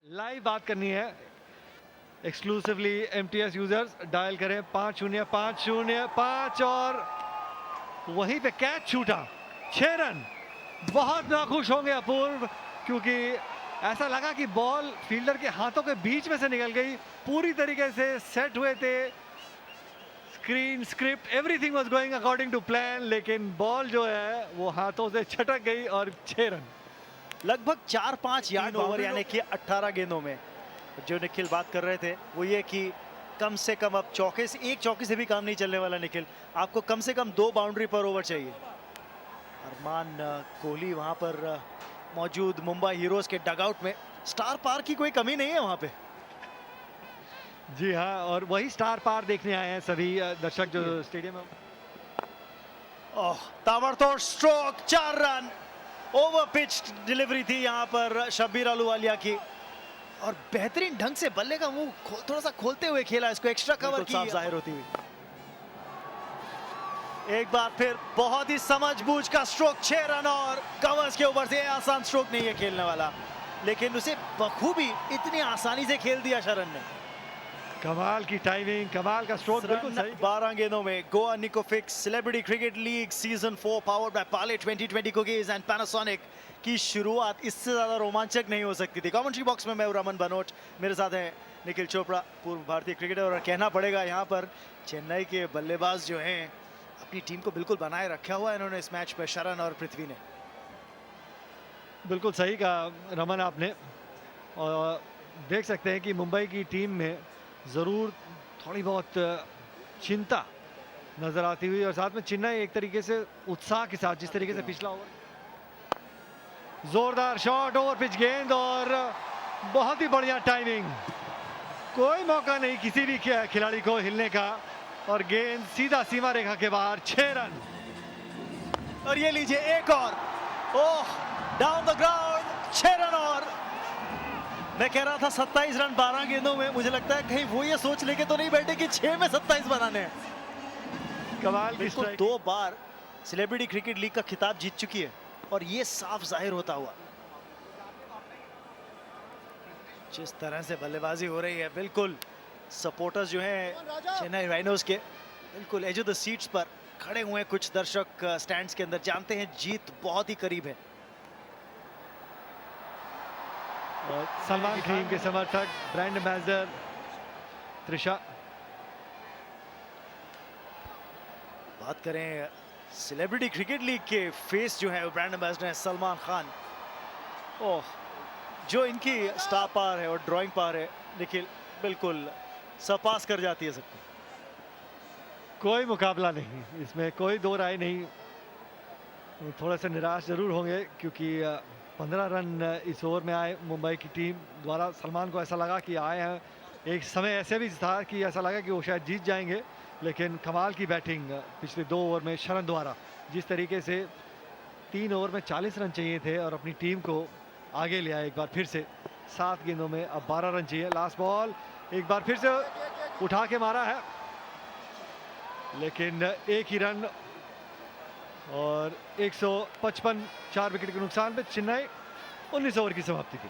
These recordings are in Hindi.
लाइव बात करनी है एक्सक्लूसिवली एमटीएस यूजर्स डायल करें 505005 और वहीं पे कैच छूटा 6 रन। बहुत नाखुश होंगे अपूर्व क्योंकि ऐसा लगा कि बॉल फील्डर के हाथों के बीच में से निकल गई। पूरी तरीके से सेट हुए थे, screen script everything was going according to plan, लेकिन बॉल जो है वो हाथों से छटक गई और 6 रन। लगभग 4-5 यार्ड ओवर यानी कि 18 गेंदों में। जो निखिल बात कर रहे थे वो ये कि कम से कम अब चौके से, एक चौके से भी काम नहीं चलने वाला निखिल, आपको कम से कम 2 बाउंड्री पर ओवर चाहिए। अरमान कोहली वहां पर मौजूद मुंबई हीरोज के डगआउट में। स्टार पार की कोई कमी नहीं है वहां पे। जी हाँ, और वही स्टार पार देखने आए हैं सभी दर्शक जो स्टेडियम में। ओह, ताबड़तोड़ stroke, 4 run. Over pitch delivery थी यहां पर शब्बीर अहलूवालिया की और बेहतरीन ढंग से बल्ले का मुंह थोड़ा सा खोलते हुए खेला, इसको एक्स्ट्रा कवर की साफ जाहिर होती हुई। एक बार फिर बहुत ही समझबूझ का स्ट्रोक, 6 रन और कवर्स के ऊपर से। आसान स्ट्रोक नहीं है खेलने वाला, लेकिन उसे बखूबी इतनी आसानी से खेल दिया शरण ने। कमाल की टाइमिंग, कमाल का स्ट्रोक, बिल्कुल सही। 12 गेंदों में Goa Nicofix Celebrity Cricket League season 4 powered by Parle 2020 cookies and Panasonic की शुरुआत इससे ज्यादा रोमांचक नहीं हो सकती थी। कमेंट्री बॉक्स में मैं रमन बनोट, मेरे साथ हैं निखिल चोपड़ा, पूर्व भारतीय क्रिकेटर। और कहना पड़ेगा यहाँ पर चेन्नई के बल्लेबाज जो हैं अपनी टीम को बिल्कुल बनाए रखा हुआ है इन्होंने इस मैच में, शरण और पृथ्वी ने। बिल्कुल सही कहा रमन आपने। और देख सकते हैं कि मुंबई की टीम में ज़रूर थोड़ी बहुत चिंता नज़र आती हुई, और साथ में चेन्नई एक तरीके से उत्साह के साथ, जिस तरीके से पिछला ओवर, जोरदार शॉट, ओवर पिच गेंद और बहुत ही बढ़िया टाइमिंग। कोई मौका नहीं किसी भी खिलाड़ी को हिलने का और गेंद सीधा सीमा रेखा के बाहर, 6 रन। और ये लीजिए एक और, ओह, डाउन द ग्राउंड, 6 रन। और मैं कह रहा था 27 रन 12 गेंदों में, मुझे लगता है कहीं वो ये सोच लेके तो नहीं बैठे कि 6 में 27 बनाने हैं। कमाल की बिल्कुल, 2 बार सेलिब्रिटी क्रिकेट लीग का खिताब जीत चुकी है और ये साफ जाहिर होता हुआ। जिस तरह से बल्लेबाजी हो रही है, बिल्कुल सपोर्टर्स जो हैं चेन्नई राइनोज के बिल्कुल एज ऑफ द सीट्स पर खड़े हुए हैं। कुछ दर्शक स्टैंड्स के अंदर, जानते हैं जीत बहुत ही करीब है। और सलमान खान के समर्थक, ब्रांड एम्बेसडर त्रिशा। बात करें सेलिब्रिटी क्रिकेट लीग के फेस जो है वो ब्रांड एम्बेसडर है सलमान खान। ओह, जो इनकी स्टार पावर है और ड्राइंग पावर है निखिल, बिल्कुल सरपास कर जाती है सबको। कोई मुकाबला नहीं, इसमें कोई दो राय नहीं। थोड़ा सा निराश जरूर होंगे क्योंकि 15 रन इस ओवर में आए मुंबई की टीम द्वारा। सलमान को ऐसा लगा कि आए हैं, एक समय ऐसे भी था कि ऐसा लगा कि वो शायद जीत जाएंगे, लेकिन कमाल की बैटिंग पिछले 2 ओवर में शरण द्वारा। जिस तरीके से 3 ओवर में 40 रन चाहिए थे और अपनी टीम को आगे ले आए एक बार फिर से। 7 गेंदों में अब 12 रन चाहिए। लास्ट बॉल एक बार फिर से उठा के मारा है, लेकिन एक ही रन और 155, 4 विकेट के नुकसान पे चेन्नई 19 ओवर की समाप्ति की।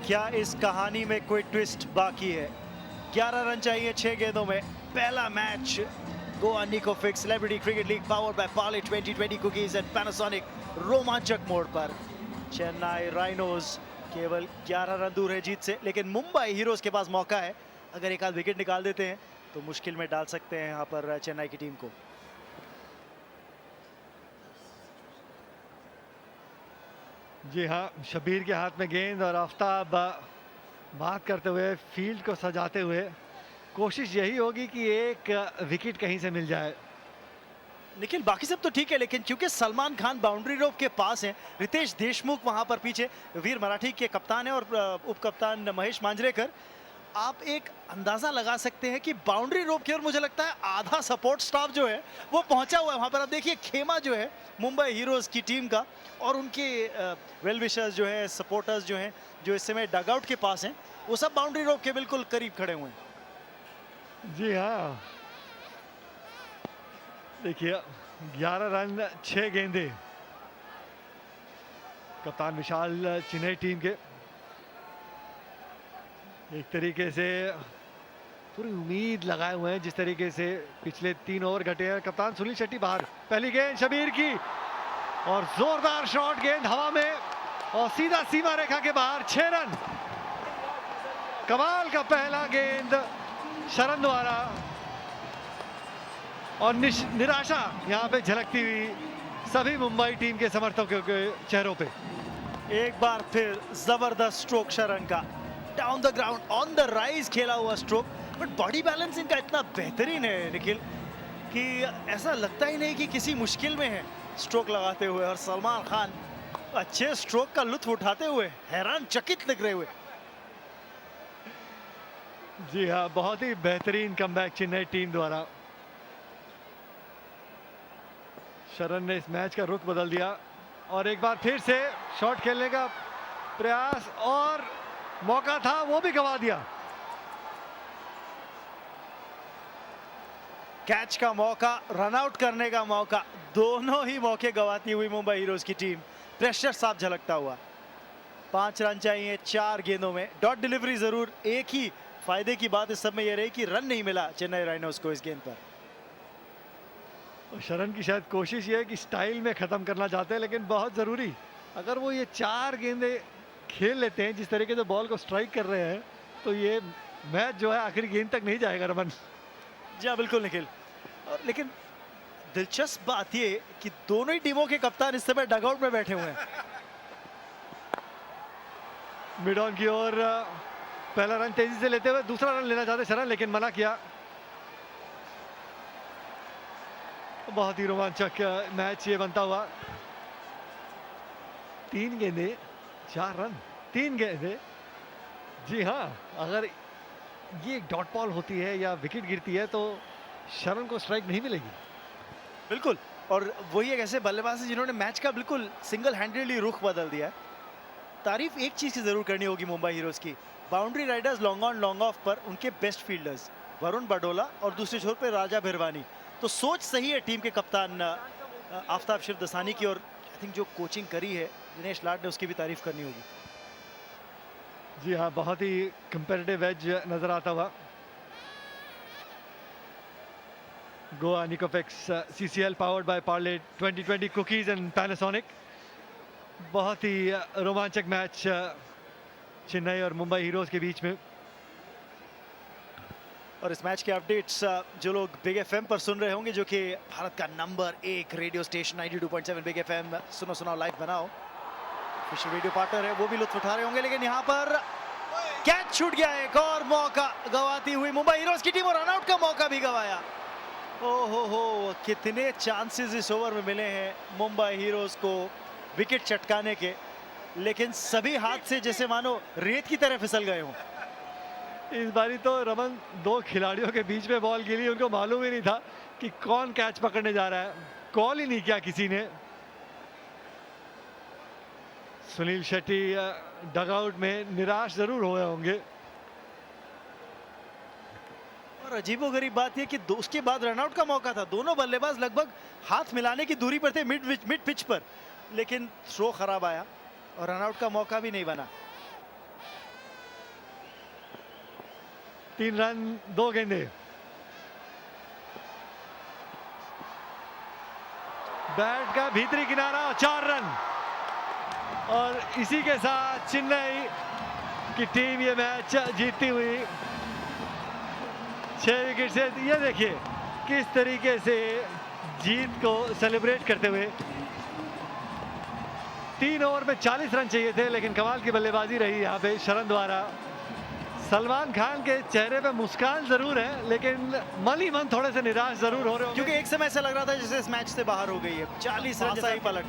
क्या इस कहानी में कोई ट्विस्ट बाकी है? 11 रन चाहिए 6 गेंदों में। पहला match Goa Nicofix Celebrity Cricket League powered by Parle 2020 cookies and Panasonic रोमांचक मोड़ पर। चेन्नई राइनोज केवल 11 रन दूर है जीत से, लेकिन मुंबई हीरोज के पास मौका है। अगर एक आध विकेट निकाल देते हैं तो मुश्किल में डाल सकते हैं यहाँ पर चेन्नई की टीम को। जी हाँ, शब्बीर के हाथ में गेंद और आफ्ताब बात करते हुए, फील्ड को सजाते हुए कोशिश यही होगी कि एक विकेट कहीं से मिल जाए। निखिल बाकी सब तो ठीक है, लेकिन क्योंकि सलमान खान बाउंड्री रोप के पास हैं, रितेश देशमुख वहां पर पीछे वीर मराठी के कप्तान है और उप कप्तान महेश मांजरेकर, आप एक अंदाजा लगा सकते हैं कि बाउंड्री रोप की ओर मुझे लगता है आधा सपोर्ट स्टाफ जो है वो पहुंचा हुआ है वहां पर। आप देखिए खेमा जो है मुंबई हीरोज की टीम का और उनके वेल विशर्स जो है, सपोर्टर्स जो हैं, जो इस समय डगआउट के पास हैं, वो सब बाउंड्री रोप के बिल्कुल करीब खड़े हुए हैं। जी हाँ, देखिए 11 रन 6 गेंदे कप्तान विशाल चेन्नई टीम के। एक तरीके से पूरी उम्मीद लगाए हुए हैं, जिस तरीके से पिछले 3 ओवर घटे हैं। कप्तान सुनील शेट्टी बाहर, पहली गेंद शबीर की और जोरदार शॉट, गेंद हवा में और सीधा सीमा रेखा के बाहर, 6 रन। कमाल का पहला गेंद शरण द्वारा और निराशा यहां पे झलकती हुई सभी मुंबई टीम के समर्थकों के चेहरों पे। एक बार फिर जबरदस्त स्ट्रोक शरण का, down the ground on the rise खेला हुआ स्ट्रोक, बट बॉडी बैलेंस इनका इतना बेहतरीन है निखिल कि ऐसा लगता ही नहीं कि किसी मुश्किल में है स्ट्रोक लगाते हुए। और सलमान खान अच्छे स्ट्रोक का लुत्फ उठाते हुए हैरान चकित लग रहे हुए। जी हाँ, बहुत ही बेहतरीन कमबैक चेन्नई टीम द्वारा। शरण ने इस मैच का रुख बदल दिया और एक बार फिर से शॉट खेलने का प्रयास और मौका था, वो भी गंवा दिया। कैच का मौका, रन आउट करने का मौका, दोनों ही मौके गंवाती हुई मुंबई हीरोज की टीम। प्रेशर साफ झलकता हुआ। 5 रन चाहिए 4 गेंदों में, डॉट डिलीवरी जरूर। एक ही फायदे की बात इस सब में यह रही कि रन नहीं मिला चेन्नई राइनोज को इस गेंद पर। शरण की शायद कोशिश ये है कि स्टाइल में खत्म करना चाहते हैं, लेकिन बहुत जरूरी, अगर वो ये 4 गेंदे खेल लेते हैं जिस तरीके से बॉल को स्ट्राइक कर रहे हैं, तो ये मैच जो है आखिरी गेंद तक नहीं जाएगा रमन। जी हाँ, बिल्कुल निखिल। और लेकिन दिलचस्प बात ये कि दोनों ही टीमों के कप्तान इस समय डगआउट में बैठे हुए हैं। मिड ऑन की ओर पहला रन तेजी से लेते हुए दूसरा रन लेना चाहते शरण, लेकिन मना किया। बहुत ही रोमांचक मैच ये बनता हुआ। 3 गेंदे 4 रन, 3 गेंदे। जी हाँ, अगर ये एक डॉट बॉल होती है या विकेट गिरती है तो शरण को स्ट्राइक नहीं मिलेगी। बिल्कुल, और वही एक ऐसे बल्लेबाज है जिन्होंने मैच का बिल्कुल सिंगल हैंडेडली रुख बदल दिया है। तारीफ एक चीज की जरूर करनी होगी मुंबई हीरोज की, boundary Riders long on long off पर उनके बेस्ट फील्डर्स वरुण बडोला और दूसरे छोर पे राजा भिरवानी। तो सोच सही है टीम के कप्तान आफ्ताब शिरदसानी की, और आई थिंक जो कोचिंग करी है दिनेश लाड ने उसकी भी तारीफ करनी होगी। जी हाँ, बहुत ही कंपेटिटिव एज नजर आता हुआ। Goa Nicofix CCL powered by Parle 2020 cookies and Panasonic. बहुत ही रोमांचक मैच चेन्नई और मुंबई हीरोज के बीच में। और इस मैच के अपडेट्स जो लोग बिग एफएम पर सुन रहे होंगे, जो कि भारत का number 1 radio station 92.7 big FM, सुनो सुनाओ लाइव बनाओ ऑफिशियल रेडियो पार्टनर है, वो भी लुत्फ उठा रहे होंगे। लेकिन यहाँ पर कैच छूट गया, एक और मौका गंवाती हुई मुंबई हीरोज की टीम, और रनआउट का मौका भी गंवाया। हो, कितने चांसेस इस ओवर में मिले हैं मुंबई हीरोज को विकेट चटकाने के, लेकिन सभी हाथ से जैसे मानो रेत की तरह फिसल गए हों। इस बारी तो रमन 2 खिलाड़ियों के बीच में बॉल गिरी, उनको मालूम ही नहीं था कि कौन कैच पकड़ने जा रहा है, कॉल ही नहीं किया किसी ने। सुनील शेट्टी डगआउट में निराश जरूर हुए होंगे। और अजीबोगरीब बात यह कि उसके बाद रनआउट का मौका था, दोनों बल्लेबाज लगभग हाथ मिलाने की दूरी पर थे मिड पिच पर, लेकिन थ्रो खराब आया और रनआउट का मौका भी नहीं बना। 3 रन 2 गेंदे। बैट का भीतरी किनारा, 4 रन, और इसी के साथ चेन्नई की टीम ये मैच जीतती हुई 6 विकेट से। ये देखिए किस तरीके से जीत को सेलिब्रेट करते हुए। 3 ओवर में 40 रन चाहिए थे, लेकिन कमाल की बल्लेबाजी रही यहाँ पे शरण द्वारा। सलमान खान के चेहरे पे मुस्कान जरूर है, लेकिन मन ही मन थोड़े से निराश जरूर हो रहे हो, क्योंकि एक समय ऐसा लग रहा था जैसे इस मैच से बाहर हो गई है। 40 रन जैसा ही पलट।